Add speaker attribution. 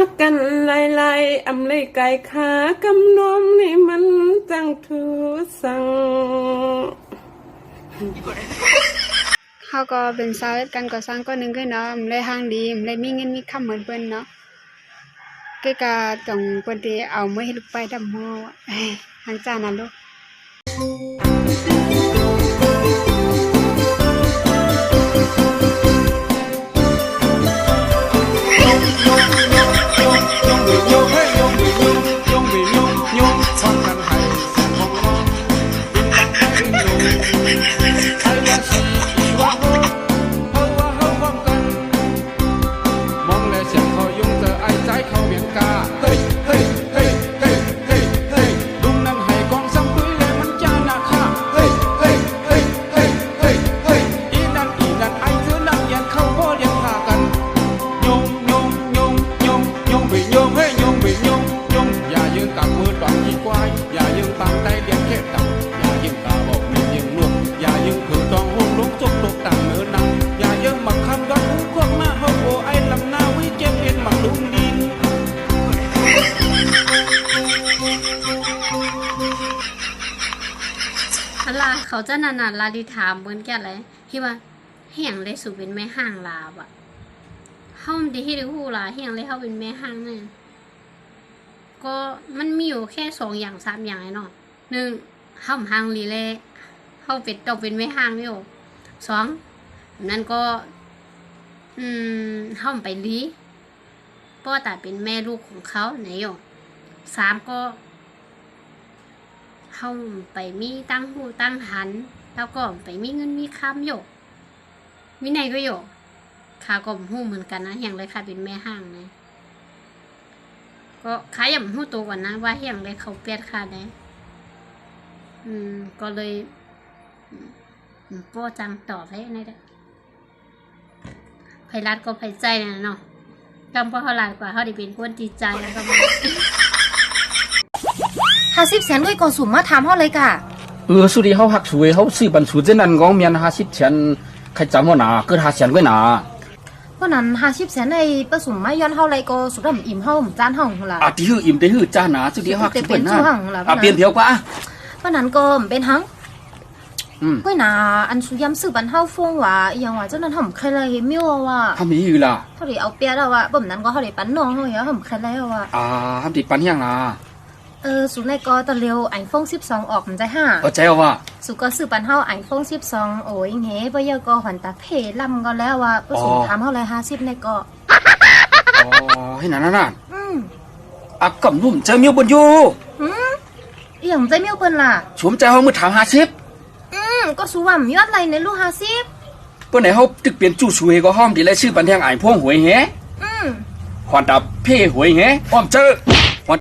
Speaker 1: ฮักกันไล่อำเลยไก่ขากำนมนี่มันจังถือสั่ง
Speaker 2: เขาก็เป็นสาวกันก่อสร้างก็นึงก็เนาะมันเลยห่างดีมันเลยมีเงินมีคำเหมือนเพิ่นเนาะก็กะต้องเพิ่นที่เอามือให้ลูกไปดำหม้อทางจาน่ะลูก
Speaker 3: เขาจะนานๆลาดิถามเหมือนกันเลยที่ว่าเฮียงเลยสู่เป็นแม่ห้างลาบอ่ะเฮามันดีที่ได้ฮู้ล่ะเฮียงเลยเฮาเป็นแม่ห้างเนี่ยก็มันมีอยู่แค่2อย่าง3อย่างไอ้เนาะ1เฮาห้างลีแลเฮาเป็นต้องเป็นแม่ห้างอยู่2นั่นก็เฮาไปลีป้อตาเป็นแม่ลูกของเขาไหนอยู่3ก็เขาไปมีตั้งหูตั้งหันแล้วก็ไปมีเงินมีคำอยู่วินัยก็อยู่ข้าก็หูเหมือนกันนะอย่างไรข้าเป็นแม่ห้างนะก็ข้าอย่าหูตัวก่อนนะว่าอย่างไรเขาเปลี่ยนข้าได้ก็เลยป้อจังตอบให้ในได้ไพรัดก็ไพใจนะเนาะกำก็เขาหลายกว่าเขาได้เป็นคนดีใจแล้วก็
Speaker 4: 50แสนด้วยก่อนสุ่มมาถามเฮาเลยกะ
Speaker 5: สุดีเฮาหักสวยเฮาซื้อบันสูเจนั้นของเมียน50แสนใครจำว่าหนาเกิด5แสนก็หนา
Speaker 4: เพราะนั้น50แสนในประสุ่มมาย้อนเฮาเลยก็สุดดอิ่มเฮาจานเฮาหั่นล่ะ
Speaker 5: ที่ฮืออิ่มได้ฮือจานหนาสุดีเฮาหักเปิ้นนะเปลี่ยนเที่ยวกว่า
Speaker 4: เพราะนั้นก็เป็นหังก้อยหนาอันสุยำซื้อบันเฮาฟงว่าอีหยังว่าเจ้านั้นเฮาใครเลยมิ้วว่า
Speaker 5: ทำมีอยู่ล่ะ
Speaker 4: เฮาได้เอาเปียแล้วว่าบ่นั้นก็เฮาได้ปันน้องเฮาอย่าเฮาใครแล้วว่า
Speaker 5: ทำติปันยังล่ะ
Speaker 4: สุในก็ตะเร็วiPhone 12ออกมันใจ5
Speaker 5: ใจว่า
Speaker 4: สุก็ซื้อปันเฮาiPhone 12โอ้ยเฮบ่ยก็หันตาเพลำก็แล้วว่าบ่สุถามเฮาเลย50ในก็
Speaker 5: ให้นั่นน่ะกำนุ่มใจมิ้วบนอยู่
Speaker 4: อีหยังใจมิ้วเพิ่นล่ะ
Speaker 5: สวมใจเฮามื้อถาม50
Speaker 4: ก็สุว่ายอดไรในลูก50
Speaker 5: เปิ้นไหนเฮาตึกเปลี่ยนจู่สวยก็ห้อมดีเลยซื้อปันแทงไอ้พวงหวยแฮหันตาเพหวยแฮอ้อมเจอ